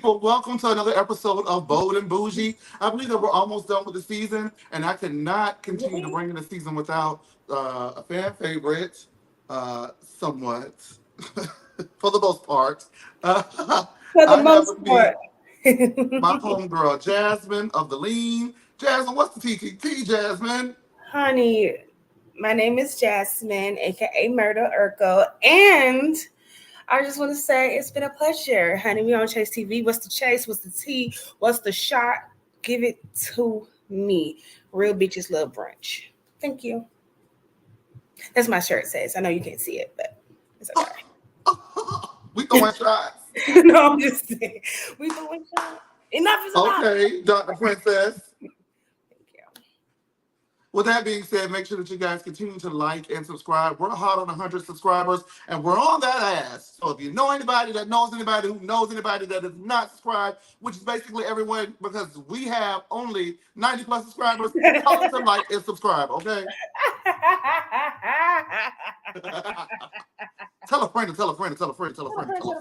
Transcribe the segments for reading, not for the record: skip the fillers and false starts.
people, welcome to another episode of Bold and Bougie. I believe that we're almost done with the season, and I cannot continue to bring in the season without a fan favorite, somewhat, for the most part. For the I have most with me part. my homegirl, Jasmine of the Lean. Jasmine, what's the TTT, Jasmine? Honey, my name is Jasmine, aka Murder Urkel, and I just want to say it's been a pleasure, honey. We on Chase TV. What's the chase? What's the tea? What's the shot? Give it to me. Real bitches love brunch. Thank you. That's my shirt says. I know you can't see it, but it's We throwing shots. okay. No, I'm just saying. We doing shot. Enough is enough. Okay, Dr. Princess. Thank you. With that being said, make sure that you guys continue to like and subscribe. We're hot on 100 subscribers, and we're on that ass. So if you know anybody that knows anybody who knows anybody that is not subscribed, which is basically everyone, because we have only 90 plus subscribers, tell them to like and subscribe, okay? Tell a friend to tell a friend to tell a friend to tell a friend to tell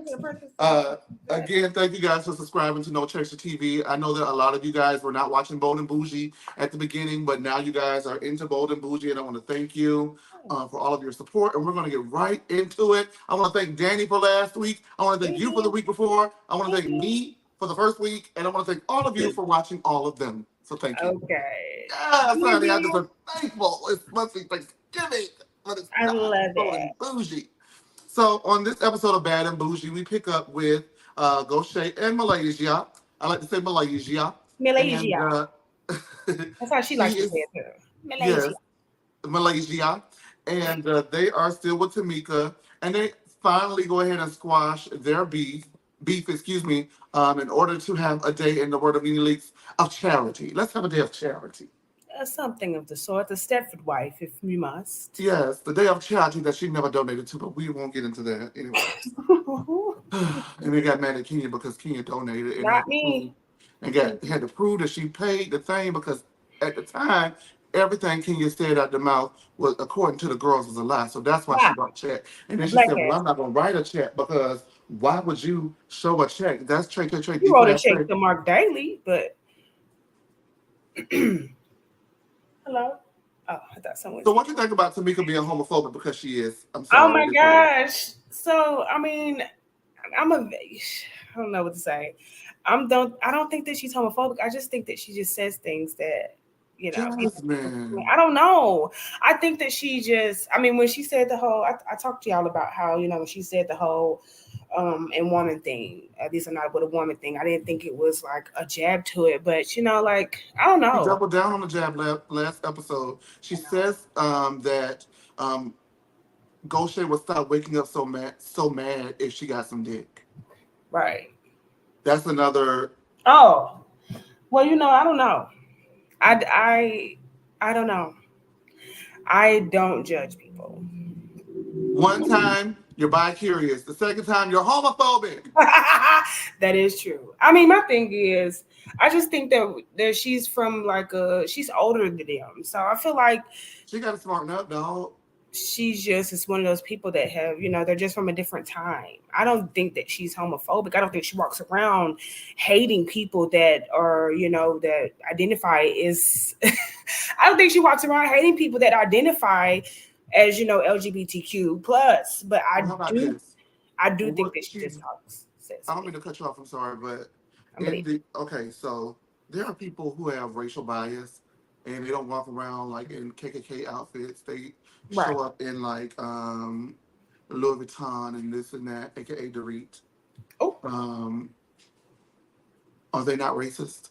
a friend. Again, thank you guys for subscribing to No Chaser TV. I know that a lot of you guys were not watching Bold and Bougie at the beginning, but now you guys are into Bold and Bougie, and I want to thank you for all of your support. And we're going to get right into it. I want to thank Danny for last week. I want to thank you for the week before. I want to thank me for the first week, and I want to thank all of you for watching all of them. So thank you. Okay. Yes, honey, I just am thankful. It must be Thanksgiving, but it's I not love Bold it. and Bougie. So on this episode of Bad and Bougie, we pick up with Gocha and Malaysia. I like to say Malaysia. And Malaysia. That's how she she likes to is, say it too. Malaysia. yes, Malaysia. And they are still with Tameka. And they finally go ahead and squash their beef, excuse me, in order to have a day in the word of Leaks of charity. Let's have a day of charity. Something of the sort. The Stepford wife, if you must. Yes, the day of charity that she never donated to, but we won't get into that anyway. And they got mad at Kenya because Kenya donated and Not had to prove me. and had to prove that she paid the thing because at the time everything Kenya said out the mouth was according to the girls was a lie. So that's why she Wow. wrote a check. And A then she black said, well, ass. I'm not gonna write a check because why would you show a check? That's trade, You deep wrote a ass check trade. to Mark Daly, but hello. Oh, I thought someone. So what do you think about Tameka being homophobic because she is? I'm Oh sorry. my gosh. So I mean, I'm a. I don't know what to say. I don't think that she's homophobic. I just think that she just says things that people. Jasmine. I don't know. I think that she just. I mean, when she said the whole, I talked to y'all about how when she said the whole and woman thing. At least I'm not with a woman thing. I didn't think it was like a jab to it, but like I don't She know. doubled down on the jab last episode. She I know. says that Gocha would stop waking up so mad if she got some dick. Right. That's another. Oh, well, I don't know. I don't know. I don't judge people. One time you're bi-curious. The second time you're homophobic. That is true. I mean, my thing is, I just think that she's from she's older than them, so I feel like She got to smarten up, dog. she's just is one of those people that have they're just from a different time. I don't think that she's homophobic. I don't think she walks around hating people that are that identify as I don't think she walks around hating people that identify as LGBTQ plus, but Well, how about this? I do think What that she she? just says I don't mean things. to cut you off. I'm sorry, but I believe. okay, so there are people who have racial bias, and they don't walk around like in KKK outfits. They Right. show up in like Louis Vuitton and this and that, aka Dorit. Oh, Um, are they not racist?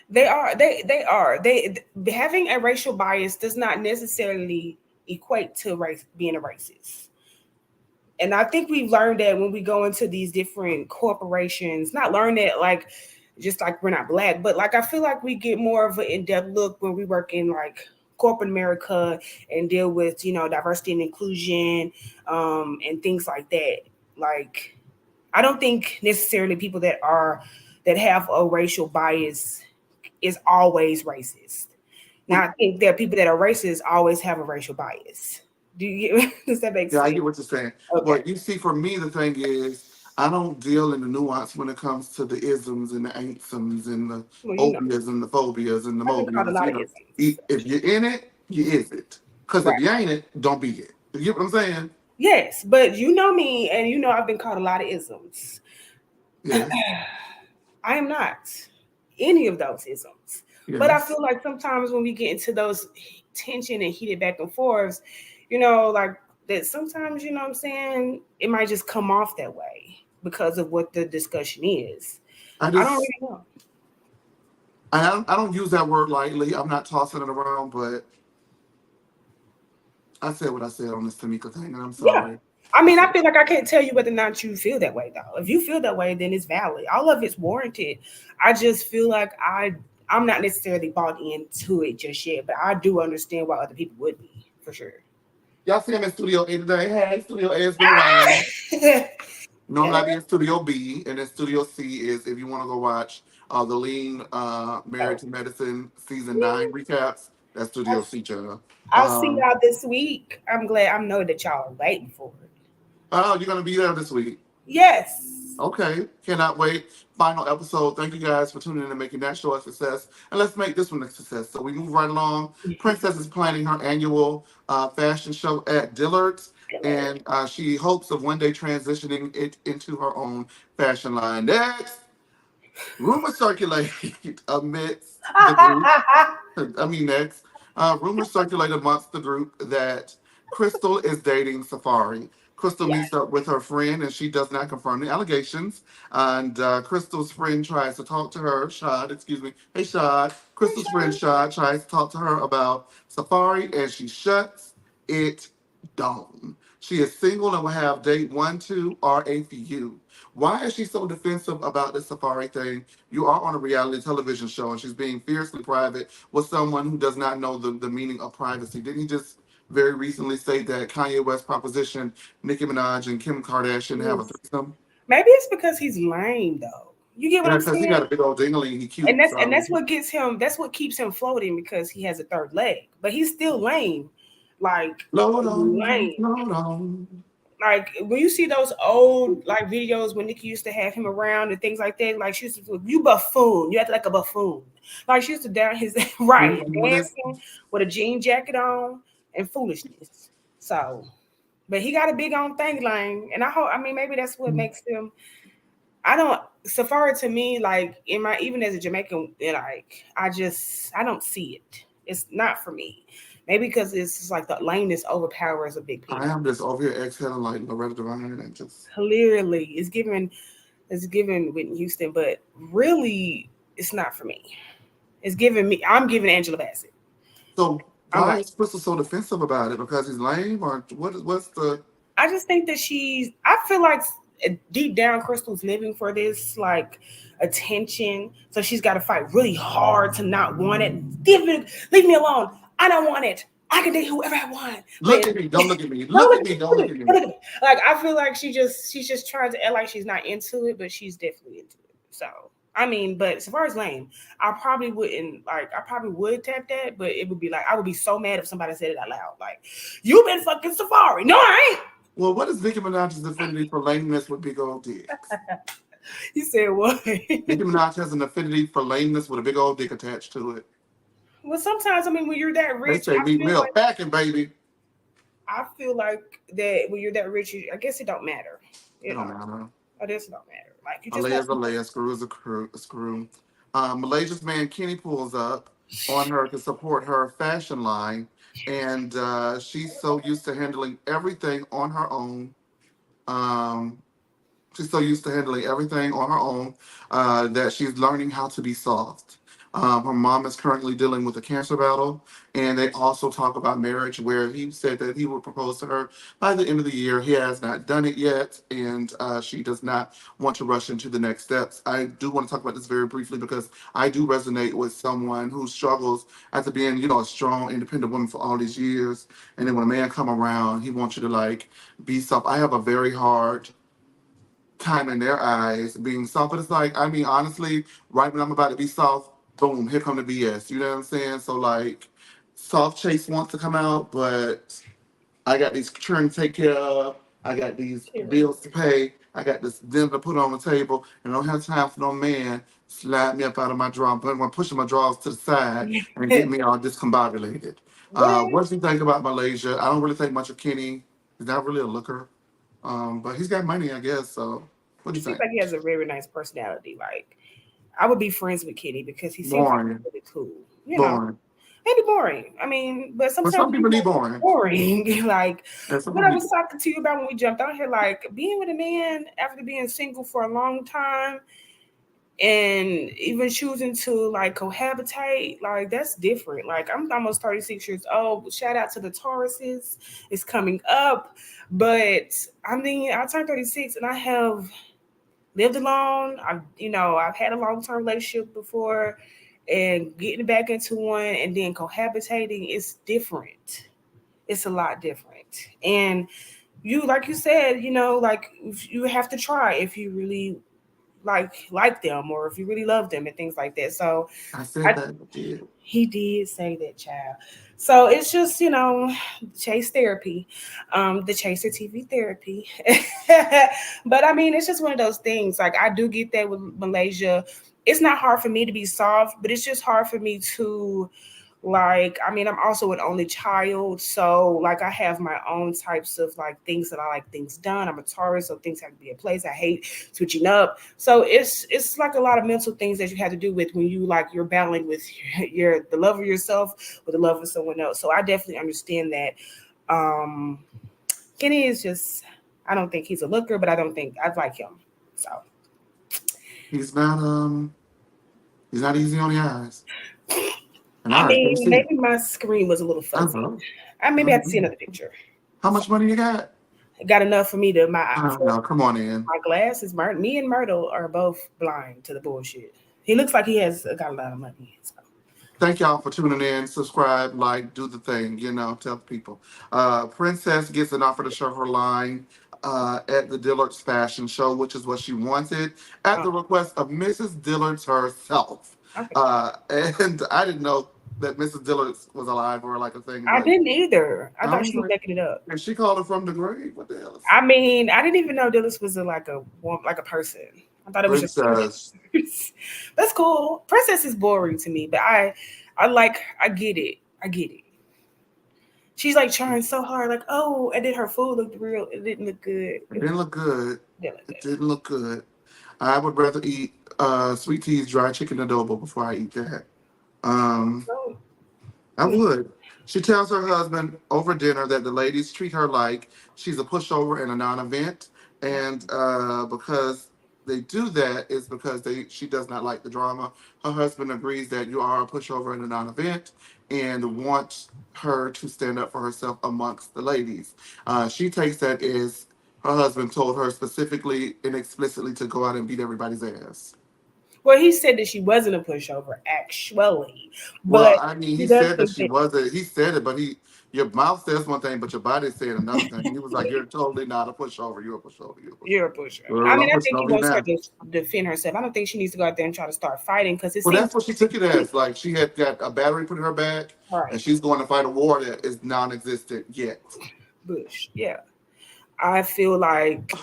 they are. They are. Having a racial bias does not necessarily equate to race being a racist. And I think we've learned that when we go into these different corporations, not learn that just like we're not black, but I feel like we get more of an in-depth look when we work in corporate America and deal with diversity and inclusion and things like that. Like I don't think necessarily people that have a racial bias is always racist. Now I think that people that are racist always have a racial bias. Does that make Yeah, I sense? get what you're saying. Okay. But you see, for me, the thing is, I don't deal in the nuance when it comes to the isms and the ain'tsoms and the Well, obias and the phobias and the I've been called a mobias. lot You of know, isms. if you're in it, you is it. Because if Right. you ain't it, don't be it. You get what I'm saying? Yes, but you know me, and you know I've been called a lot of isms. Yes. I am not any of those isms. But I Yes. feel like sometimes when we get into those tension and heated back and forths, like that sometimes, what I'm saying, it might just come off that way because of what the discussion is. I I don't just really know. I don't use that word lightly. I'm not tossing it around, but I said what I said on this Tameka thing, and I'm Yeah. sorry. I I mean, I said feel like I can't tell you whether or not you feel that way though. If you feel that way, then it's valid. All of it's warranted. I just feel like I'm not necessarily bought into it just yet, but I do understand why other people would be for sure. y'all see him in Studio A today. Hey, Studio A has been around. Normally I be in Studio B, and then Studio C is if you want to go watch the Lean Married to Medicine season 9 recaps. That's Studio C channel. I'll see Um, y'all this week. I'm glad I know that y'all are waiting for it. oh, you're gonna be there this week. Yes. Okay, cannot wait. Final episode. Thank you guys for tuning in and making that show a success. And let's make this one a success. So we move right along. Princess is planning her annual fashion show at Dillard's, and she hopes of one day transitioning it into her own fashion line. Next, rumors circulate amidst the group. Next, rumors circulate amongst the group that Crystal is dating Safari. Crystal Yeah. meets up with her friend and she does not confirm the allegations. And Crystal's friend tries to talk to her, Shad, excuse me. Hey, Shad. Crystal's friend, Shad, tries to talk to her about Safari and she shuts it down. She is single and will have date 1, 2, or a few. Why is she so defensive about this Safari thing? You are on a reality television show and she's being fiercely private with someone who does not know the meaning of privacy. Didn't he just very recently say that Kanye West propositioned Nicki Minaj and Kim Kardashian to have a threesome? Maybe it's because he's lame though. You get what Yeah, I'm because he saying? got a big old dingling. He And cute. that's So, what gets him. That's what keeps him floating because he has a third leg, but he's still lame, like load on, lame. load on. Like when you see those old like videos when Nikki used to have him around and things like that, like she used to you buffoon, you act like a buffoon. Like she used to down his right When it's, dancing with a jean jacket on and foolishness. So, but he got a big on thing line, and I hope. I mean, maybe that's what makes him. I don't. Safari to me, like in my even as a Jamaican, like I don't see it. It's not for me. Maybe because it's just like the lameness overpowers a big I people. am just over here exhaling like Loretta Devine and just. Clearly it's given Whitney Houston, but really it's not for me. It's giving me I'm giving Angela Bassett. So I'm why like is Crystal so defensive about it? Because he's lame, or what's the? I just think that I feel like deep down Crystal's living for this like attention. So she's got to fight really hard to not want it. Leave me alone. I don't want it. I can date whoever I want. But Look at me! Don't look at me! don't Look look at at me! me. Don't Look look at at me. me! Look at me. Like I feel like she's just trying to act like she's not into it, but she's definitely into it. So I mean, but as far as lame, I probably would tap that, but it would be like I would be so mad if somebody said it out loud. Like, you've been fucking Safari. No, I ain't. Well, what is Nicki Minaj's affinity for lameness with big old dicks? You said what? Nicki Minaj has an affinity for lameness with a big old dick attached to it. Well, sometimes I mean, when you're that They rich, say meet me up packing, baby. I feel like that when you're that rich, I guess it don't matter. It You don't know, matter. I guess it don't matter. Like you A just want layer's a layer, screw is a screw. Malaysia's man Kenny pulls up on her to support her fashion line, and she's so used to handling everything on her own. Um, She's so used to handling everything on her own that she's learning how to be soft. Her mom is currently dealing with a cancer battle, and they also talk about marriage, where he said that he would propose to her by the end of the year. He has not done it yet, and she does not want to rush into the next steps. I do want to talk about this very briefly because I do resonate with someone who struggles after being, a strong, independent woman for all these years, and then when a man come around, he wants you to like be soft. I have a very hard time in their eyes being soft. But it's like, honestly, right when I'm about to be soft, boom, here come the BS. You know what I'm saying? So like, soft chase wants to come out, but I got these children to take care of. I got these Period. bills to pay. I got this dinner to put on the table, and I don't have time for no man slide me up out of my drawer, but I'm pushing my drawers to the side and get me all discombobulated. What? What do you think about Malaysia? I don't really think much of Kenny. He's not really a looker, but he's got money, I guess. So, what do He you seems think? like he has a very nice personality. Like I would be friends with Kitty because he seems like Boring, really cool. You know, boring. maybe boring. I mean, but But sometimes some people need people are boring. boring. Like And some what I people was need. talking to you about when we jumped out here, like being with a man after being single for a long time and even choosing to like cohabitate, like that's different. Like I'm almost 36 years old. Shout out to the Tauruses. It's coming up. But I mean, I turned 36 and I have lived alone. I've had a long-term relationship before, and getting back into one and then cohabitating is different. It's a lot different. And you, like you said, like you have to try if you really like them or if you really love them and things like that. So I I said that. I did. he did say that, child. So it's just, chase therapy, the chaser TV therapy. But I mean, it's just one of those things. Like I do get that with Malaysia. It's not hard for me to be soft, but it's just hard for me to like, I mean, I'm also an only child, so like I have my own types of like things that I like things done. I'm a Taurus, so things have to be in place. I hate switching up. So it's like a lot of mental things that you have to do with when you like you're battling with the love of yourself with the love of someone else. So I definitely understand that. Um Kenny is just, I don't think he's a looker, but I don't think I like him. So He's not easy on the eyes. And I I already can mean, see it. maybe my screen was a little I fuzzy. know. I maybe have to see Mhm. another picture. How much money you got? Got enough for me to I don't know. Come on in. my glasses. Me and Myrtle are both blind to the bullshit. He looks like he has got a lot of money. So. Thank y'all for tuning in. Subscribe, like, do the thing, tell people. Princess gets an offer to show her line at the Dillard's fashion show, which is what she wanted, at Oh, the request of Mrs. Dillard's herself. okay. And I didn't know that Mrs. Dillard's was alive or like a thing, I but didn't either. I I thought was she was like, making it up. and she called her from the grave. What the hell? I mean, I didn't even know Dillis was like a person. I thought it was just Princess. that's cool. Princess is boring to me, but I get it. I get it. She's like trying so hard, like, oh, and then her food looked real. It didn't look good. It didn't look good. Didn't look It good. didn't look good. I would rather eat sweet tea's dry chicken adobo before I eat that. Um, So, I would. She tells her husband over dinner that the ladies treat her like she's a pushover and a non-event, and because they do that is because she does not like the drama. Her husband agrees that you are a pushover and a non-event, and wants her to stand up for herself amongst the ladies. She takes that as her husband told her specifically and explicitly to go out and beat everybody's ass. well, he said that she wasn't a pushover, actually, but Well, I mean, he he does said that think she that wasn't. He said it, but your mouth says one thing, but your body's saying another thing. He was like, "You're totally not a pushover. You're a pushover. You're a you're a pushover. pusher. I Girl, mean, I'm I pushing think he over you wants her now." to defend herself. I don't think she needs to go out there and try to start fighting because it Well, seems that's what she took it as. Like she had got a battery put in her back, right. and she's going to fight a war that is non-existent yet. Bush, yeah. I feel like, Did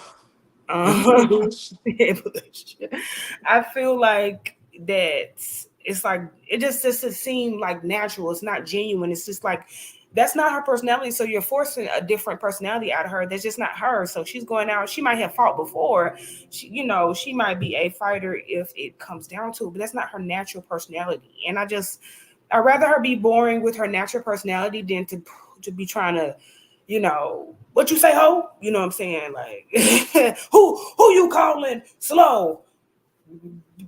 you say um, Bush? Bush. I feel like that it's like it just doesn't seem like natural. It's not genuine. It's just like that's not her personality. So you're forcing a different personality out of her. That's just not her. So she's going out. She might have fought before. She might be a fighter if it comes down to it, but that's not her natural personality. And I'd rather her be boring with her natural personality than to be trying to, what you say, ho? You know what I'm saying? Like, who you calling slow,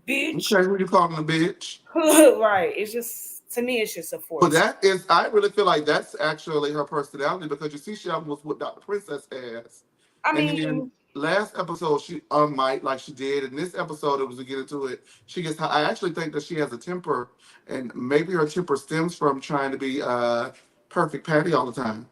bitch? Okay, who you calling a bitch? Right. It's just to me, it's just a But force. that is, I really feel like that's actually her personality because you see, she almost whooped Dr. Princess ass. I And then mean, last episode, she unmiked like she did. In this episode, it was to get into it. She gets, I actually think that she has a temper, and maybe her temper stems from trying to be perfect Patty all the time.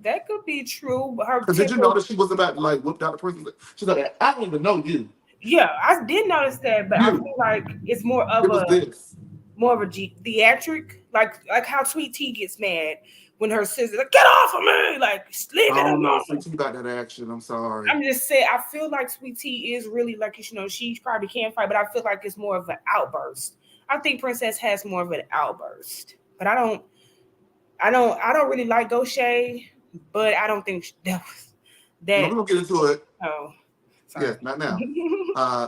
that could be true, but her Because did you temper. notice she was about to like whoop Dr. Princess? She's like, I don't even know you. Yeah, I did notice that, but I You. feel like it's It was this. more of a theatric, like how Sweet Tea gets mad when her sister like, get off of me, like leave it Oh no, alone. Sweet Tea got that action. I'm sorry. I'm just saying, I feel like Sweet Tea is really like, you know, she probably can fight, but I feel like it's more of an outburst. I think Princess has more of an outburst, but I don't really like Gocha, but I don't think that was No, that. we're gonna get into it. Oh, sorry. Yes, not now.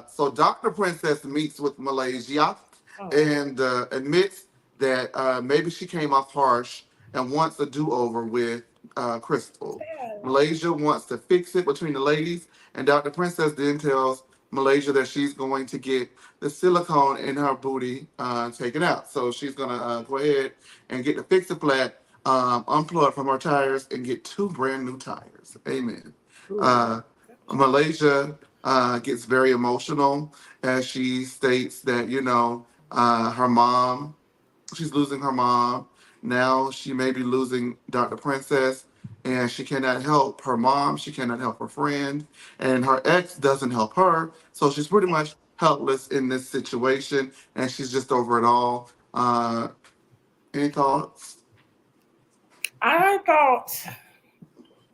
So Dr. Princess meets with Malaysia and admits that maybe she came off harsh and wants a do-over with Crystal. Malaysia wants to fix it between the ladies, and Dr. Princess then tells Malaysia that she's going to get the silicone in her booty taken out. So she's gonna go ahead and get the fix-a-flat unplugged from her tires and get 2 brand new tires. Amen. Malaysia gets very emotional as she states that, you know, her mom, she's losing her mom. Now she may be losing Dr. Princess, and she cannot help her mom. She cannot help her friend, and her ex doesn't help her. So she's pretty much helpless in this situation, and she's just over it all. Any thoughts? I thought.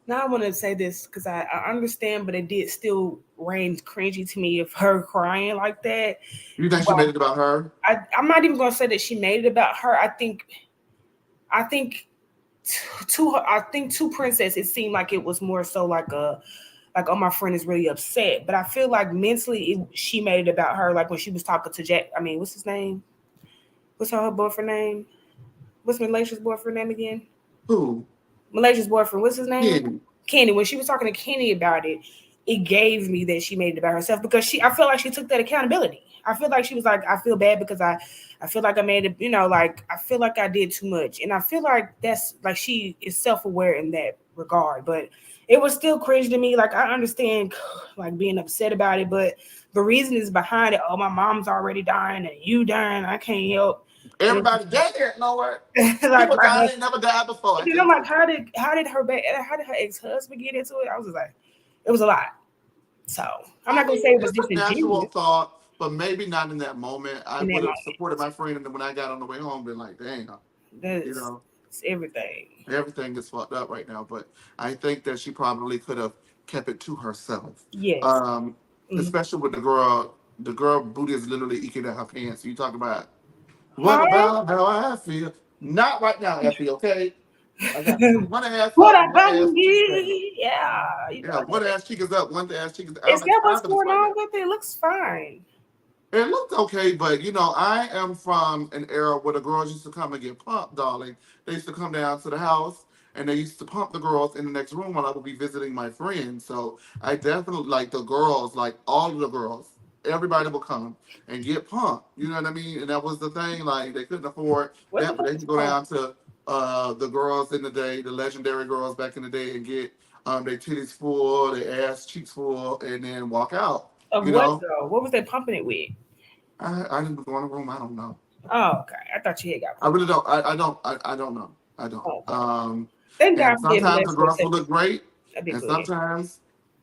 Now I want to say this because I understand, but it did still rain cringy to me of her crying like that. You think she made it about her? I'm not even going to say that she made it about her. I think to Princess, it seemed like it was more so like oh, my friend is really upset. But I feel like mentally she made it about her. Like when she was talking to Jack. I mean, what's his name? What's her boyfriend name? What's Malaysia's boyfriend name again? Who? Malaysia's boyfriend. What's his name? Kenny. Kenny. When she was talking to Kenny about it, it gave me that she made it about herself because I feel like she took that accountability. I feel like she was like, I feel bad because I feel like I made it, you know, like I feel like I did too much. And I feel like that's like she is self-aware in that regard. But it was still cringe to me. Like I understand like being upset about it, but the reason is behind it. Oh, my mom's already dying and you dying. I can't help. Everybody dead there, nowhere. Like people died, they never died before. And I'm like, how did her ex-husband get into it? I was just like, it was a lot. So I'm not gonna say it was just a natural disingenuous. thought, but maybe not in that moment. I In that would have moment. supported my friend, and then when I got on the way home, been like, dang, you know, It's everything. everything is fucked up right now. But I think that she probably could have kept it to herself. Yes. Especially with the girl booty is literally eking at her pants. You talk about what about how I feel? Not right now, Effie. Okay. I got one ass. What up, one ass cheek yeah. Yeah, one ass cheek is up, one ass cheek is out. Is that what's going on with it? It looks fine. It looked okay, but you know, I am from an era where the girls used to come and get pumped, darling. They used to come down to the house and they used to pump the girls in the next room while I would be visiting my friends. So I definitely like the girls, like all of the girls. Everybody would come and get pumped. You know what I mean? And that was the thing. Like they couldn't afford that, but they could go down to the girls in the day, the legendary girls back in the day, and get their titties full, their ass cheeks full, and then walk out. Of you what know? though? What was they pumping it with? I didn't go in the room. I don't know. Oh, okay. I thought you had got. I really don't. I don't. I don't know. I don't. Okay. Thank God. Sometimes the girls will look great, and good. sometimes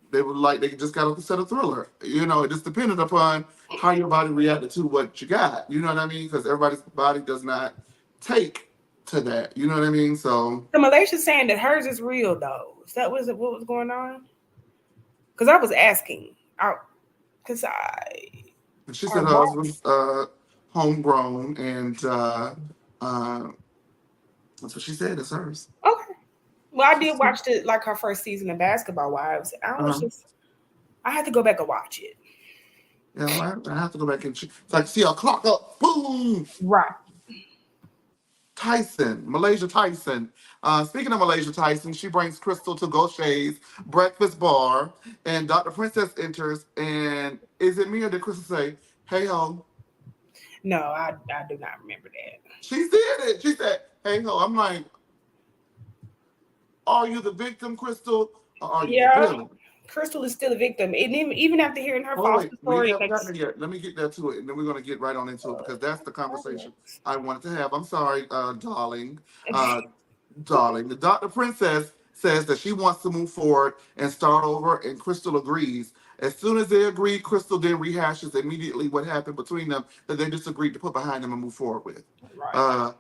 they would like they just got off the set of Thriller. You know, it just depended upon how your body reacted to what you got. You know what I mean? Because everybody's body does not take to that. You know what I mean? So the Malaysia's saying that hers is real though. Is that what was going on? Because I was asking out because she said hers was homegrown, and that's what she said. It's hers. Okay. Well, I did watch like her first season of Basketball Wives. I had to go back and watch it. Yeah, well, I have to go back and see a clock up. Boom. Right. Malaysia Tyson. Speaking of Malaysia Tyson, she brings Crystal to Gocha's breakfast bar, and Dr. Princess enters. And is it me or did Crystal say, "Hey ho"? No, I do not remember that. She did it. She said, "Hey ho." I'm like, are you the victim, Crystal, or are you the villain? Crystal is still a victim. And even after hearing her false story. Let me get that to it, and then we're going to get right on into it, because that's the conversation I wanted to have. I'm sorry, darling. Darling. The Dr. Princess says that she wants to move forward and start over, and Crystal agrees. As soon as they agree, Crystal then rehashes immediately what happened between them that they just agreed to put behind them and move forward with. Right.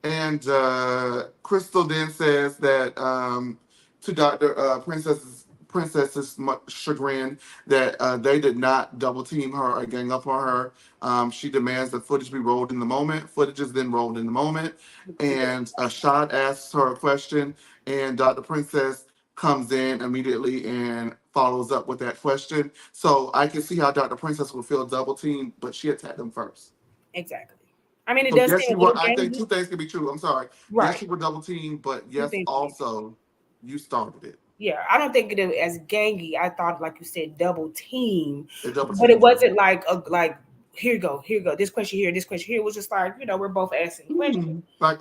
And Crystal then says that to Dr. Princess's chagrin that they did not double team her or gang up on her. She demands that footage be rolled in the moment. Footage is then rolled in the moment. And Shad asks her a question, and Dr. Princess comes in immediately and follows up with that question. So I can see how Dr. Princess will feel double teamed, but she attacked them first. Exactly. I mean, it So does yes, seem you a were. little I think gangy. two things can be true. I'm sorry. Right. Yes, you were double teamed, but yes, things. also you started it. Yeah, I don't think it as gangy. I thought, like you said, double team, Double but it team. wasn't like here you go. This question here, this question here. It was just like, we're both asking questions. Like,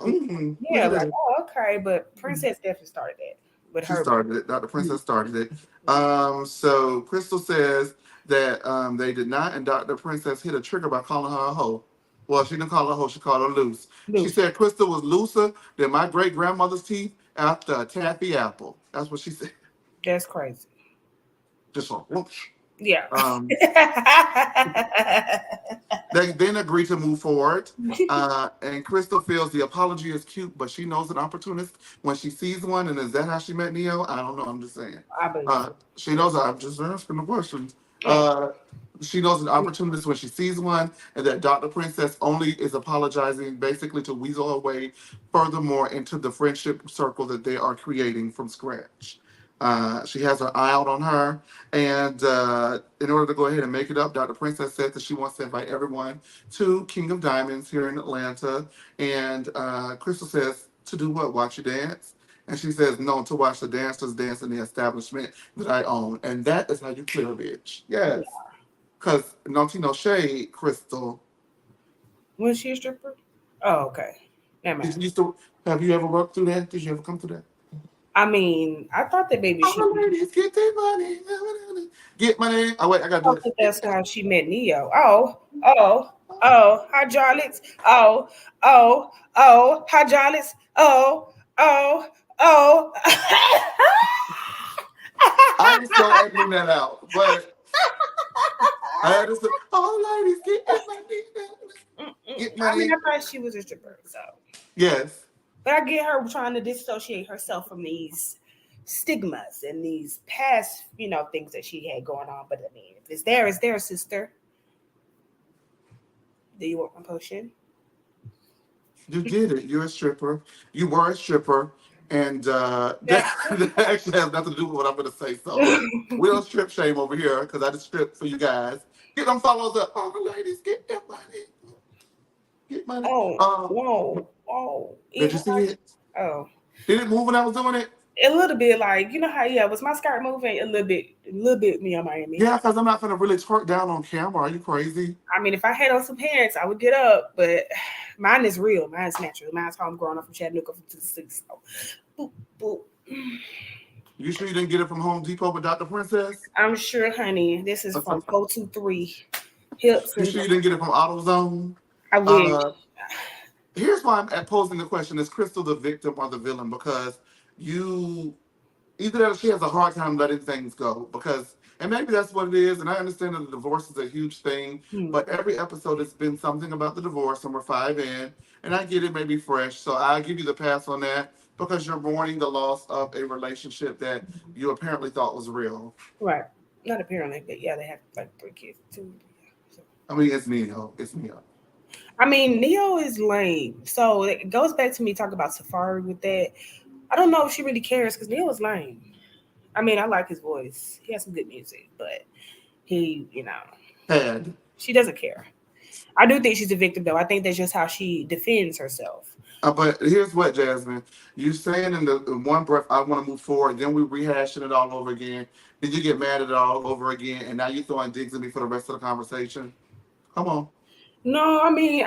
Yeah, like, oh, okay. But Princess definitely started that. With she her, started it. Dr. Princess started it. So Crystal says that they did not, and Dr. Princess hit a trigger by calling her a hoe. Well, she didn't call her a hoe, she called her loose. She said Crystal was looser than my great grandmother's teeth after a taffy apple. That's what she said. That's crazy. Just like whoosh. Yeah. They then agree to move forward. And Crystal feels the apology is cute, but she knows an opportunist when she sees one. And is that how she met Neo? I don't know. I'm just saying. I believe she knows. I'm just asking the questions. She knows an opportunist when she sees one, and that Dr. Princess only is apologizing basically to weasel her way furthermore into the friendship circle that they are creating from scratch. She has her eye out on her, and in order to go ahead and make it up, Dr. Princess said that she wants to invite everyone to King of Diamonds here in Atlanta. And Crystal says, to do what? Watch you dance? And she says, no, to watch the dancers dance in the establishment that I own. And that is how you clear a bitch. Yes. Because no shade, Crystal. Was she a stripper? Oh, okay. Never mind. Have you ever worked through that? Did you ever come through that? I mean, I thought that maybe all ladies get their money. Get money. Oh wait, I gotta do it. That's how she met Neo. Hydraulics. Hydraulics. I just don't editing that out, but I had to say, all ladies get their money. Get money. I mean, I thought she was a stripper, so. Yes. But I get her trying to dissociate herself from these stigmas and these past, things that she had going on. But I mean, if it's there, sister. Do you want my potion? You get it. You're a stripper. You were a stripper. And that actually has nothing to do with what I'm going to say. So we don't strip shame over here because I just stripped for you guys. Get them follows up. All the ladies get their money. Get money. Whoa. Did you see it? Oh. Did it move when I was doing it? A little bit, like, how, was my skirt moving? A little bit me on Miami. Yeah, because I'm not going to really twerk down on camera. Are you crazy? I mean, if I had on some pants, I would get up, but mine is real. Mine's natural. Mine's homegrown up from Chattanooga to the 6. So, boop, boop. You sure you didn't get it from Home Depot with Dr. Princess? I'm sure, honey. This is from 423 Hips. You sure you didn't get it from AutoZone? I wish. Here's why I'm posing the question: is Crystal the victim or the villain? Because either that or she has a hard time letting things go. And maybe that's what it is. And I understand that the divorce is a huge thing, but every episode has been something about the divorce, and we're 5 in. And I get it may be fresh, so I'll give you the pass on that because you're mourning the loss of a relationship that you apparently thought was real. Right. Not apparently, but yeah, they have like 3 kids too. So. I mean, it's Neo. I mean, Neo is lame. So it goes back to me talking about Safari with that. I don't know if she really cares because Neo is lame. I mean, I like his voice. He has some good music, but he, she doesn't care. I do think she's a victim, though. I think that's just how she defends herself. But here's what, Jasmine. You saying in one breath, I want to move forward. Then we rehashing it all over again. Then you get mad at it all over again. And now you're throwing digs at me for the rest of the conversation. Come on. No, I mean,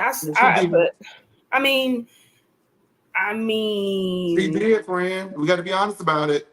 She did, friend. We got to be honest about it.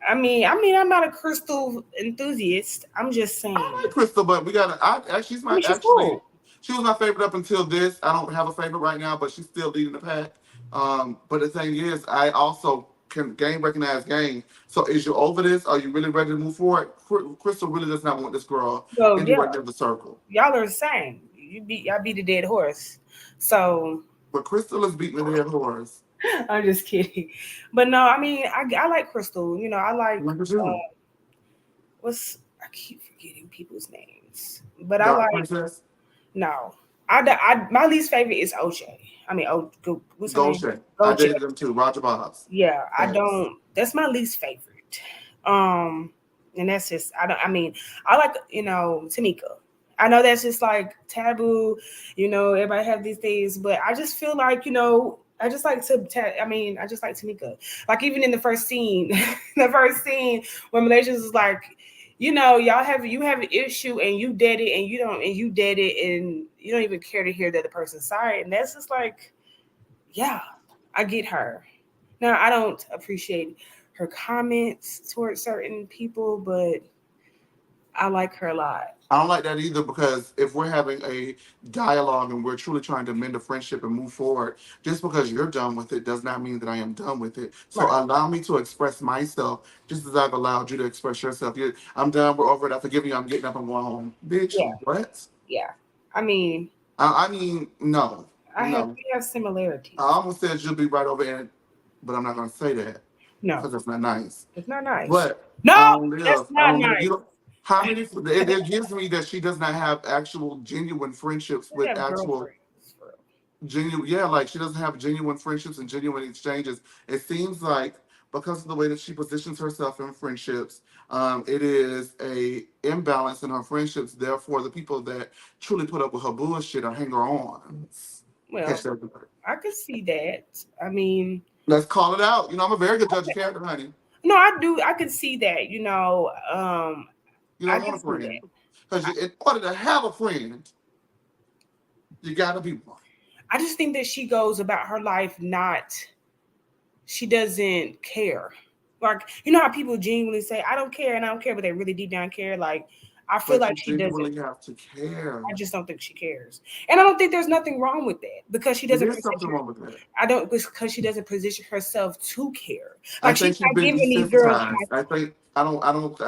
I mean, I'm not a Crystal enthusiast. I'm just saying. I like Crystal, but we gotta. She's my cool. She was my favorite up until this. I don't have a favorite right now, but she's still leading the pack. But the thing is, I also can recognize game. So is you over this? Are you really ready to move forward? Crystal really does not want this girl anywhere near the circle. Y'all are the same. Y'all beat a dead horse. So But Crystal is beating the dead horse. I'm just kidding. But no, I mean, I like Crystal. You know, I like Look at you. I keep forgetting people's names, but I Dark like Princess. no. My least favorite is OJ. I mean, what's her name? Gocha. I Gocha. dated them too. Roger Bobs. Yeah, I Thanks. don't. That's my least favorite. And that's just I don't. I mean, I like Tameka. I know that's just like taboo. Everybody have these things, but I just feel like I just like I just like Tameka. Like even in the first scene, when Malaysia was like, y'all have an issue and you did it and you did it and you don't even care to hear the other person's side, and that's just like, yeah, I get her. Now I don't appreciate her comments towards certain people, but I like her a lot. I don't like that either, because if we're having a dialogue and we're truly trying to mend a friendship and move forward, just because you're done with it does not mean that I am done with it. So Right. allow me to express myself just as I've allowed you to express yourself. I'm done. We're over it. I forgive you. I'm getting up and going home. Bitch, Yeah. what? Yeah. I mean, no. we have similarities. I almost said you'll be right over it, but I'm not going to say that. No. Because that's not nice. It's not nice. But no, that's not nice. How many? It gives me that she does not have actual genuine friendships with actual genuine. Yeah, like she doesn't have genuine friendships and genuine exchanges. It seems like because of the way that she positions herself in friendships, it is a imbalance in her friendships. Therefore, the people that truly put up with her bullshit are hanger-ons. Well, I could see that. I mean, let's call it out. I'm a very good judge of character, honey. No, I do. I could see that. You don't want a friend. Because in order to have a friend, you got to be one. I just think that she goes about her life she doesn't care. Like, how people genuinely say, I don't care and I don't care, but they really deep down care. Like, I feel like she doesn't really have to care. I just don't think she cares. And I don't think there's nothing wrong with that, because she doesn't. There's something wrong with that. I don't, because she doesn't position herself to care. Like, I think she's been desensitized. I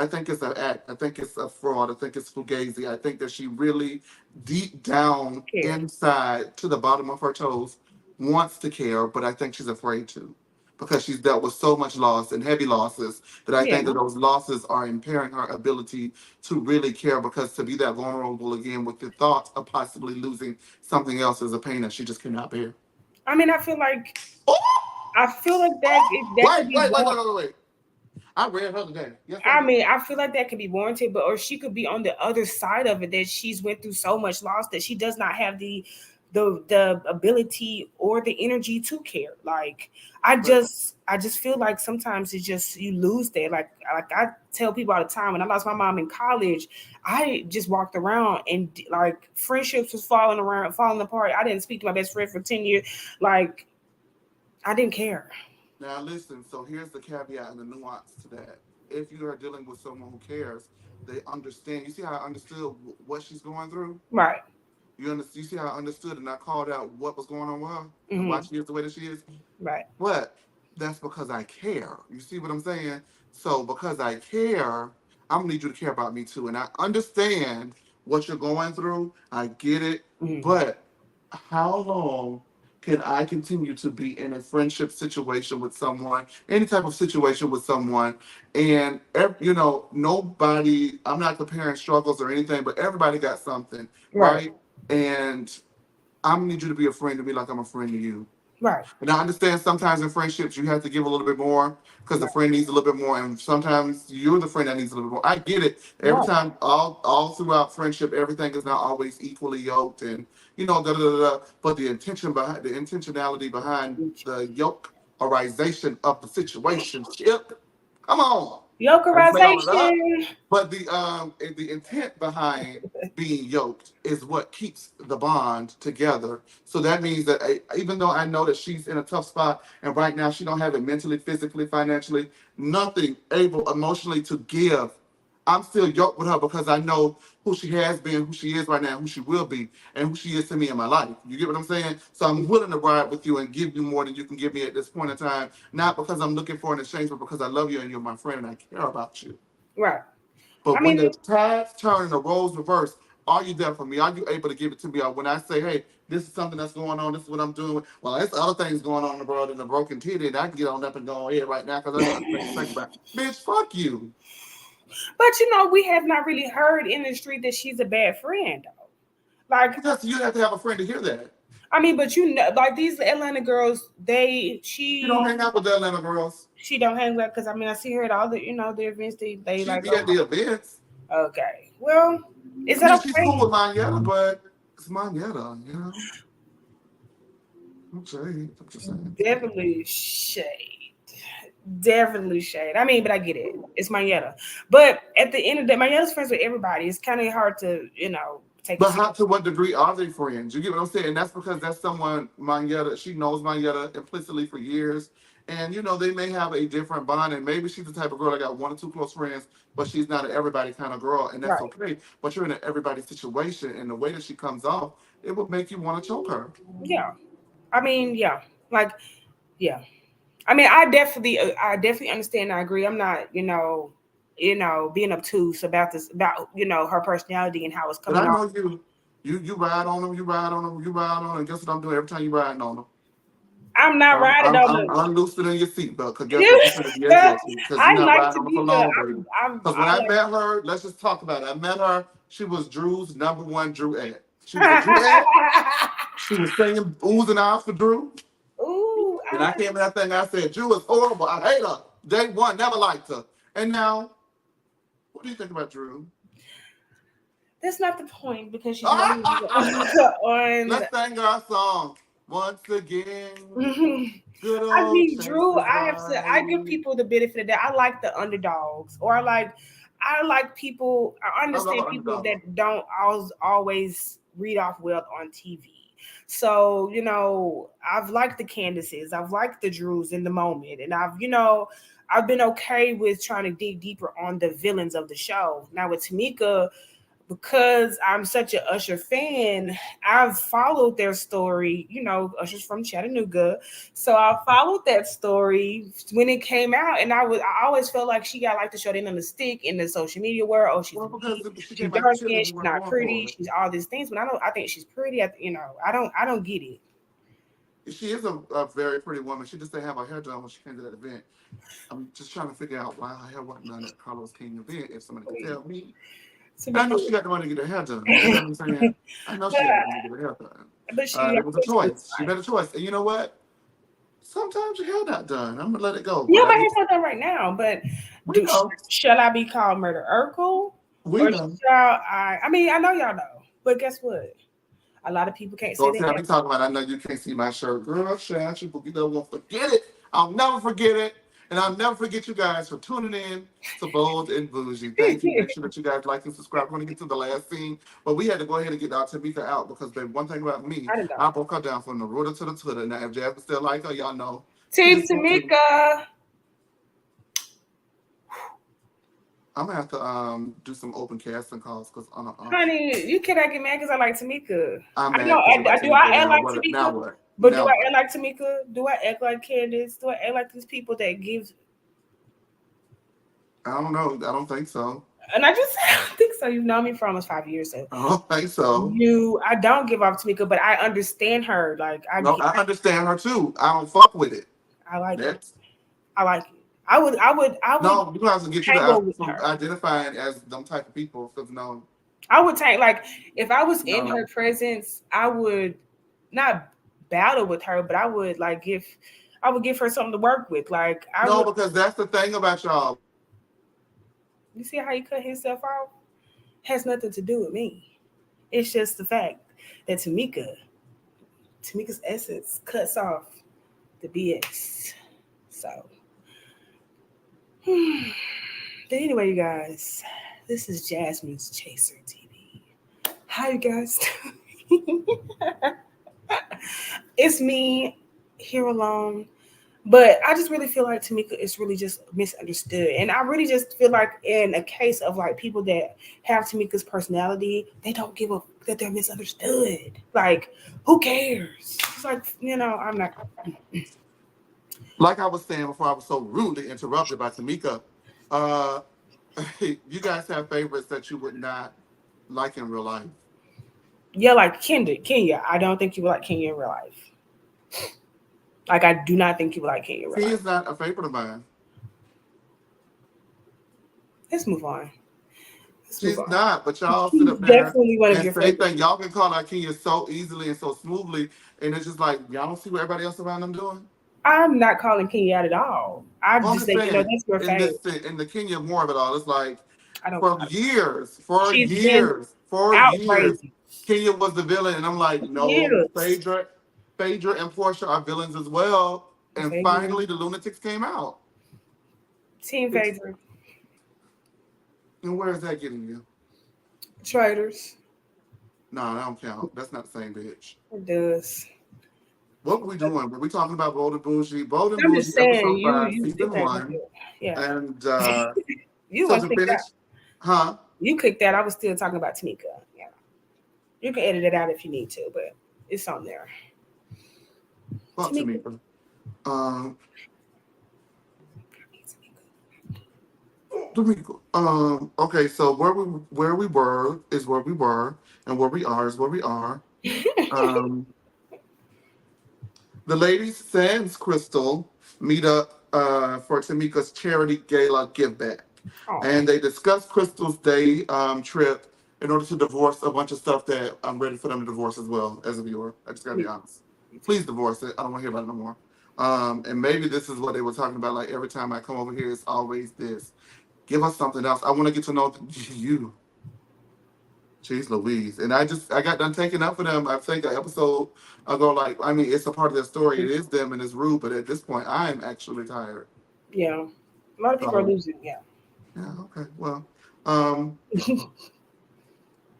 think it's an act. I think it's a fraud. I think it's fugazi. I think that she really, deep down inside, to the bottom of her toes, wants to care, but I think she's afraid to. Because she's dealt with so much loss and heavy losses that I think that those losses are impairing her ability to really care, because to be that vulnerable again with the thought of possibly losing something else is a pain that she just cannot bear. I mean, I feel like that. Wait. I read her today. Yes, I feel like that could be warranted, or she could be on the other side of it, that she's went through so much loss that she does not have the ability or the energy to care. Like, I just feel like sometimes it's just you lose that. Like I tell people all the time, when I lost my mom in college, I just walked around and like friendships was falling apart. I didn't speak to my best friend for 10 years. Like, I didn't care. Now listen, so here's the caveat and the nuance to that. If you are dealing with someone who cares, they understand. You see how I understood what she's going through? Right. You see how I understood and I called out what was going on with her and why she is the way that she is? Right. But that's because I care. You see what I'm saying? So because I care, I'm going to need you to care about me too. And I understand what you're going through. I get it. But how long can I continue to be in a friendship situation with someone, any type of situation with someone, and nobody, I'm not comparing struggles or anything, but everybody got something, right? And I'm gonna need you to be a friend to me like I'm a friend to you. Right. And I understand sometimes in friendships you have to give a little bit more because the friend needs a little bit more, and sometimes you're the friend that needs a little bit more. I get it. Every time, all throughout friendship, everything is not always equally yoked, and but the intentionality behind the yokerization of the situation. Come on. Yokerization. But the intent behind being yoked is what keeps the bond together. So that means that even though I know that she's in a tough spot and right now she don't have it mentally, physically, financially, nothing able emotionally to give, I'm still yoked with her because I know who she has been, who she is right now, who she will be, and who she is to me in my life. You get what I'm saying? So I'm willing to ride with you and give you more than you can give me at this point in time, not because I'm looking for an exchange, but because I love you and you're my friend and I care about you. Right. But when the tides turn and the roles reverse, are you there for me? Are you able to give it to me? Or when I say, hey, this is something that's going on. This is what I'm doing. Well, there's other things going on in the world and a broken titty. And I can get on up and go ahead right now because I got nothing to think about. Bitch, fuck you. But we have not really heard in the street that she's a bad friend, though. Like, because you have to have a friend to hear that. I mean, but like these Atlanta girls, she don't hang out with the Atlanta girls. She don't hang with, because I mean I see her at all the the events they she like. Be at the events. Okay, well, is that okay? She's cool with Monyetta, but it's Monyetta, I'm just saying. Definitely shade. I mean, but I get it. It's Monyetta. But at the end of the day, Monyetta's friends with everybody. It's kind of hard to take. But how, to what degree are they friends? You get what I'm saying? And that's because that's someone Monyetta, she knows Monyetta implicitly for years. And, they may have a different bond. And maybe she's the type of girl that got one or two close friends, but she's not an everybody kind of girl. And that's okay. But you're in an everybody situation. And the way that she comes off, it would make you want to choke her. Yeah. I mean, yeah. Like, yeah. I mean, I definitely understand. I agree. I'm not, being obtuse about this, about her personality and how it's coming. But I know you ride on them, you ride on them. And guess what I'm doing every time you riding on them? I'm not riding on them. I'm unloosening your seatbelt because guess what? Because you're not riding on them for long. Because when I met her, let's just talk about it. I met her. She was Drew's #1 Drew ad. She was a Drew ad. She was singing oohs and ahs for Drew. Ooh. And I came in that thing. I said, Drew is horrible. I hate her. Day one, never liked her. And now, what do you think about Drew? That's not the point because she's on. Let's sing our song once again. I mean, Drew. I give people the benefit of that. I like the underdogs, or I like people. I understand people that don't always read off well on TV. So, I've liked the Candaces, I've liked the Drews in the moment, and I've been okay with trying to dig deeper on the villains of the show. Now with Tameka, because I'm such an Usher fan, I've followed their story. Usher's from Chattanooga, so I followed that story when it came out, and I always felt like she got like the short end of the stick in the social media world. Oh, she's dark skinned, she's not pretty, she's all these things. But I think she's pretty. I don't get it. She is a very pretty woman. She just didn't have her hair done when she came to that event. I'm just trying to figure out why her hair wasn't done at Carlos King event. If somebody could tell me. I know she got the money to get her hair done. You know what I'm saying? I know she got the money to get her hair done. But it was a choice. She made a choice. And you know what? Sometimes your hair not done. I'm gonna let it go. Yeah, my hair's not done right now. But shall I be called Murder Urkel? I mean, I know y'all know. But guess what? A lot of people can't say that. I be talking about. I know you can't see my shirt, girl. Shout you, you won't forget it. I'll never forget it. And I'll never forget you guys for tuning in to Bold and Bougie. Thank you. Make sure that you guys like and subscribe. We're going to get to the last scene. But we had to go ahead and get our Tameka out because the one thing about me, I broke her down from the rooter to the Twitter. Now, if Jasmine still like her, y'all know. Team Tameka. I'm going to have to do some open casting calls. Because honey, you cannot get mad because I like Tameka. Do I act like Tameka? Now what? But do I act like Tameka? Do I act like Candace? Do I act like these people that give? I don't know. I don't think so. And I don't think so. You've known me for almost 5 years. So I don't think so. I don't give off Tameka, but I understand her. Like I understand her too. I don't fuck with it. I like it. I like it. I would. No, you have to get you to identifying as them type of people. Because no. I would take if I was in her presence, I would not battle with her, but I would give her something to work with. Because that's the thing about y'all. You see how he cut himself off? Has nothing to do with me. It's just the fact that Tameka's essence cuts off the BS. So, but anyway, you guys, this is Jasmine's Chaser TV. How you guys doing? It's me here alone, but I just really feel like Tameka is really just misunderstood, and I really just feel like in a case of people that have Tameka's personality, they don't give a that they're misunderstood. Who cares? It's I'm not. Like I was saying before, I was so rudely interrupted by Tameka. You guys have favorites that you would not like in real life. Yeah, like Kenya. I don't think you would like Kenya in real life. Like, I do not think you would like Kenya in real He life. is not a favorite of mine. Let's move on. Let's move She's on. not, but y'all sit She's up there definitely one of and your say favorites. things. Y'all can call out Kenya so easily and so smoothly, and it's just like y'all don't see what everybody else around them doing. I'm not calling Kenya out at all. I'm Well, I'm just just saying, saying that's your in favorite. the Kenya more of it all. It's like I don't. for years, for She's been years, for out years, crazy. Kenya was the villain, and I'm like, no, Years. Phaedra and Portia are villains as well. And Favorite. finally, the lunatics came out. Team It's, favorite. and where is that getting you? Traders. No, that don't count. That's not the same bitch. It does. What were we doing? Were we talking about Bold and Bougie? Bold and I'm Bougie, just saying, episode you 5, you season picked that. 1. Yeah. And You so want to to pick finish, that. huh? You picked that. I was still talking about Tameka. Yeah. You can edit it out if you need to, but it's on there. Fuck Tameka. Okay, so where we were is where we were, and where we are is where we are. Um, the ladies sans Crydtal meet up for Tameka's charity gala give back, Oh, and they discuss Crystal's day trip in order to divorce a bunch of stuff that I'm ready for them to divorce as well as a viewer. I just gotta be honest. Please divorce it. I don't want to hear about it no more. And maybe this is what they were talking about. Like every time I come over here, it's always this. Give us something else. I want to get to know you. Jeez Louise. And I got done taking up for them. I think an episode ago, like, I mean, it's a part of their story. It is them and it's rude, but at this point, I'm actually tired. yeah. A lot of people are losing. Yeah. Yeah, okay. Well,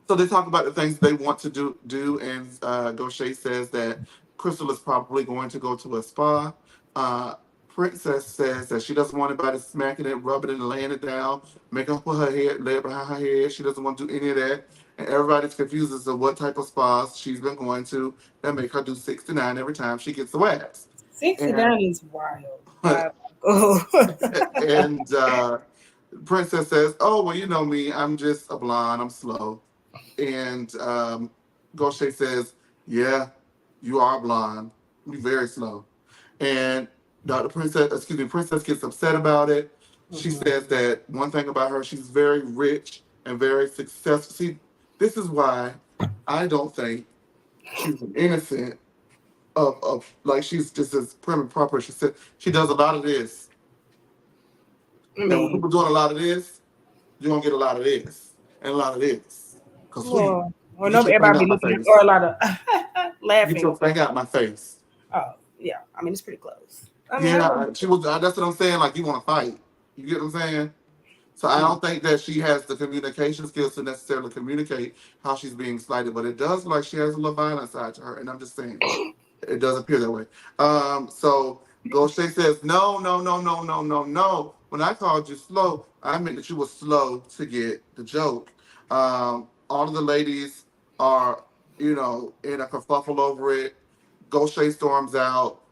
so they talk about the things they want to do, and Gocha says that Crystal is probably going to go to a spa. Uh, Princess says that she doesn't want anybody smacking it, rubbing it, and laying it down, making her put her head, lay it behind her head. She doesn't want to do any of that. And everybody's confused as to what type of spas she's been going to that make her do 69 every time she gets the wax. 69 is wild. Oh. And Princess says, "Oh, well, you know me. I'm just a blonde. I'm slow." And Gocha says, "Yeah, you are blonde. You're very slow." And Princess gets upset about it. She says that one thing about her, she's very rich and very successful. See, this is why I don't think she's innocent of like she's just as prim and proper. She said she does a lot of this. And when people doing a lot of this, you're gonna get a lot of this and a lot of this. Cause well, get no, your thing everybody out be my looking face. or a lot of laughing. Get your thing out my face. Oh, yeah. I mean, it's pretty close. I mean, Yeah, she was. That's what I'm saying. Like you want to fight. You get what I'm saying? So I don't think that she has the communication skills to necessarily communicate how she's being slighted, but it does look like she has a little violent side to her, and I'm just saying it does appear that way. So Gocha says, no, no, no, no, no, no, no. When I called you slow, I meant that you were slow to get the joke. All of the ladies are, in a kerfuffle over it. Gocha storms out.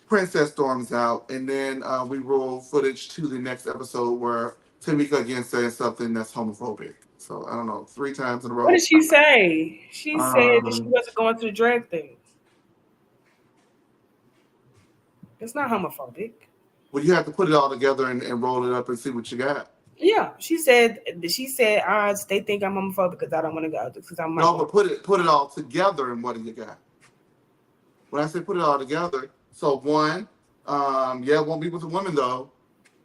Princess storms out, and then we roll footage to the next episode where Tameka again says something that's homophobic. So I don't know, 3 times in a row. What did she say? She said that she Um, wasn't going to the drag thing. It's not homophobic. well, you have to put it all together and roll it up and see what you got. Yeah, she said they think I'm homophobic because I don't want to go because I'm No, but put it all together, and what do you got? When I say put it all together, so 1, it won't be with the women though.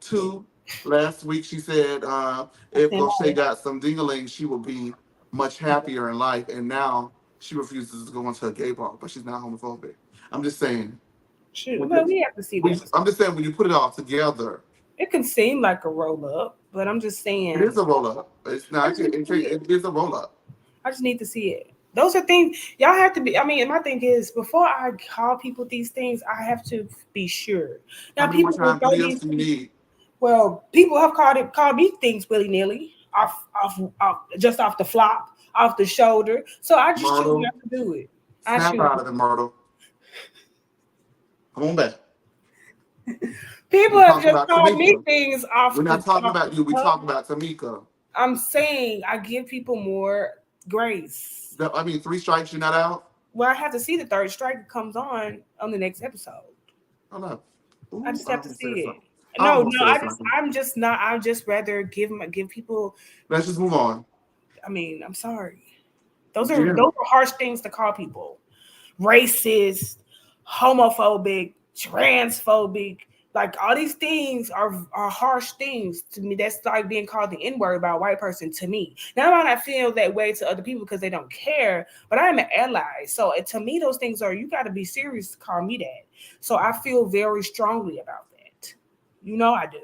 2, last week she said if Gocha got some dingaling, she would be much happier in life, and now she refuses to go into a gay bar, but she's not homophobic. I'm just saying. Well, we have to see this. I'm just saying when you put it all together, it can seem like a roll up, but I'm just saying it is a roll up. It's not. It is a roll up. I just need to see it. Those are things y'all have to be. I mean, my thing is before I call people these things, I have to be sure. Now, people will throw these. Well, people have called me things willy nilly, just off the flop, off the shoulder. So I just choose not to do it. Snap out of it, Myrtle. Come on back. People have just called me things off. We're not talking about you. We're talking about Tameka. I'm saying I give people more grace. I mean, 3 strikes, you're not out? Well, I have to see the third strike. It comes on the next episode. Oh, no. Ooh, I just have to see it. I No, almost said something. I'm just not. I just rather give people. Let's just move on. I mean, I'm sorry. Those are harsh things to call people. Racist, homophobic, transphobic. Like all these things are harsh things to me. That's like being called the N-word by a white person to me. Now I might not feel that way to other people because they don't care, but I am an ally. So to me, those things are, you got to be serious to call me that. So I feel very strongly about that. You know I do.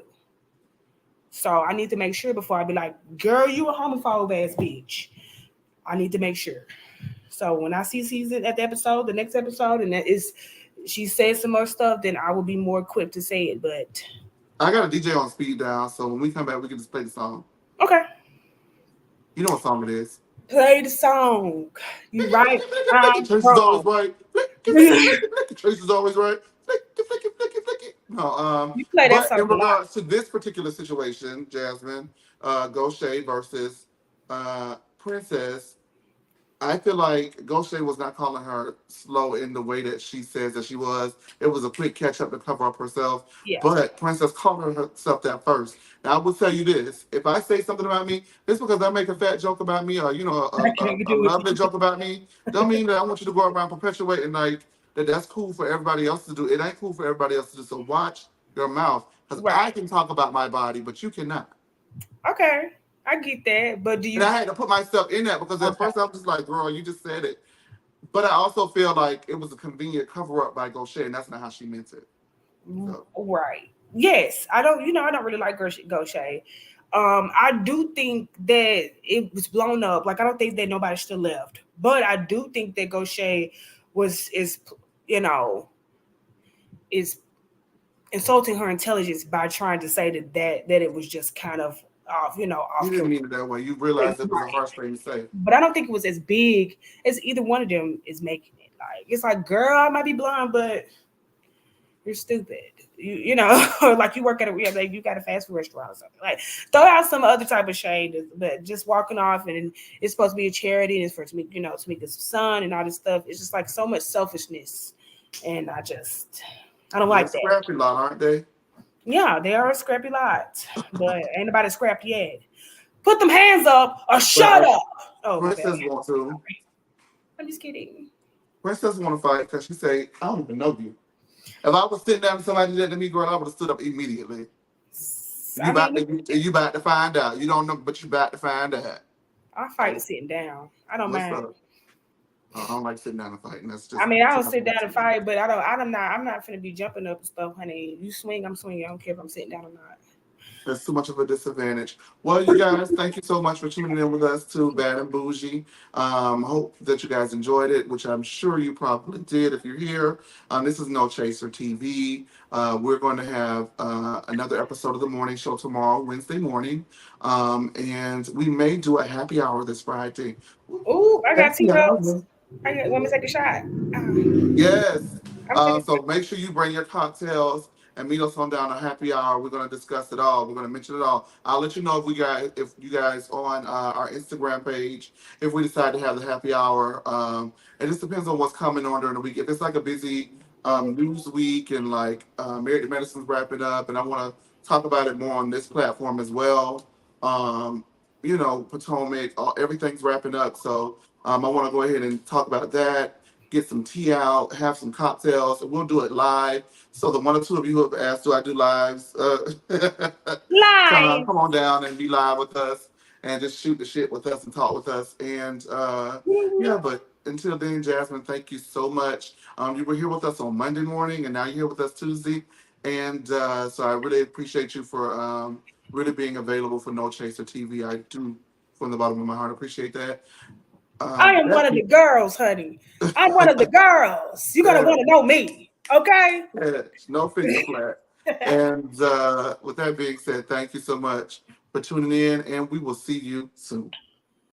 So I need to make sure before I be like, girl, you a homophobe ass bitch. I need to make sure. So when I see season at the episode, the next episode, and that is she says some more stuff, then I will be more equipped to say it. But I got a DJ on speed dial, so when we come back, we can just play the song. Okay. You know what song it is. Play the song. You right. Tracy's always right. Tracy's always right. No, you play that but song in regards to this particular situation, Jasmine, Gocha versus Princess, I feel like Gocha was not calling her slow in the way that she says that she was. It was a quick catch up to cover up herself. Yeah. But Princess called herself that first. Now I will tell you this: if I say something about me, it's because I make a fat joke about me, or a lovely joke about me. Don't mean that I want you to go around perpetuating like that's cool for everybody else to do. It ain't cool for everybody else to do. So watch your mouth, because I can talk about my body, but you cannot. Okay. I get that, but do you? And I had to put myself in that because at first I was just like, girl, you just said it. But I also feel like it was a convenient cover up by Gocha, and that's not how she meant it. So. Right. Yes. I don't really like Gocha. I do think that it was blown up. Like, I don't think that nobody still left. But I do think that Gocha is insulting her intelligence by trying to say that it was just kind of off. You didn't mean it that way. You realized it was a harsh thing to say. But I don't think it was as big as either one of them is making it. Like, it's like, girl, I might be blonde, but you're stupid. You know, like you work at you got a fast food restaurant or something. Like, throw out some other type of shade, but just walking off and it's supposed to be a charity and it's for Tameka's son and all this stuff. It's just like so much selfishness, and I don't like that. Scrappy lot, aren't they? Yeah, they are a scrappy lot, but ain't nobody scrapped yet. Put them hands up or shut up. Oh, Princess wants to. I'm just kidding. Princess want to fight because she say, I don't even know you. If I was sitting down with somebody that to me, girl, I would have stood up immediately. You about to find out. You don't know, but you about to find out. I fight sitting down. I don't mind. I don't like sitting down and fighting. That's just. I mean, I don't sit down and fight, but I'm not finna be jumping up and stuff, honey. You swing, I'm swinging. I don't care if I'm sitting down or not. That's too much of a disadvantage. Well, you guys, thank you so much for tuning in with us to Bad and Bougie. Hope that you guys enjoyed it, which I'm sure you probably did if you're here. This is No Chaser TV. We're going to have another episode of the morning show tomorrow, Wednesday morning. And we may do a happy hour this Friday. Ooh, I got T-Rose. Want me to take a shot? Yes. So make sure you bring your cocktails and meet us on down a happy hour. We're going to discuss it all. We're going to mention it all. I'll let you know if you guys on our Instagram page, if we decide to have the happy hour. It just depends on what's coming on during the week. If it's like a busy news week and like Married to Medicine's wrapping up, and I want to talk about it more on this platform as well. Potomac, everything's wrapping up. So I want to go ahead and talk about that. Get some tea out, have some cocktails, and we'll do it live. So the one or two of you who have asked, do I do lives? Live. Come on down and be live with us and just shoot the shit with us and talk with us. And but until then, Jasmine, thank you so much. You were here with us on Monday morning, and now you're here with us Tuesday. And so I really appreciate you for really being available for No Chaser TV. I do, from the bottom of my heart, appreciate that. I am one of the girls, honey. I'm one of the girls. You're going to want to know me, okay? No finger flat. And with that being said, thank you so much for tuning in, and we will see you soon.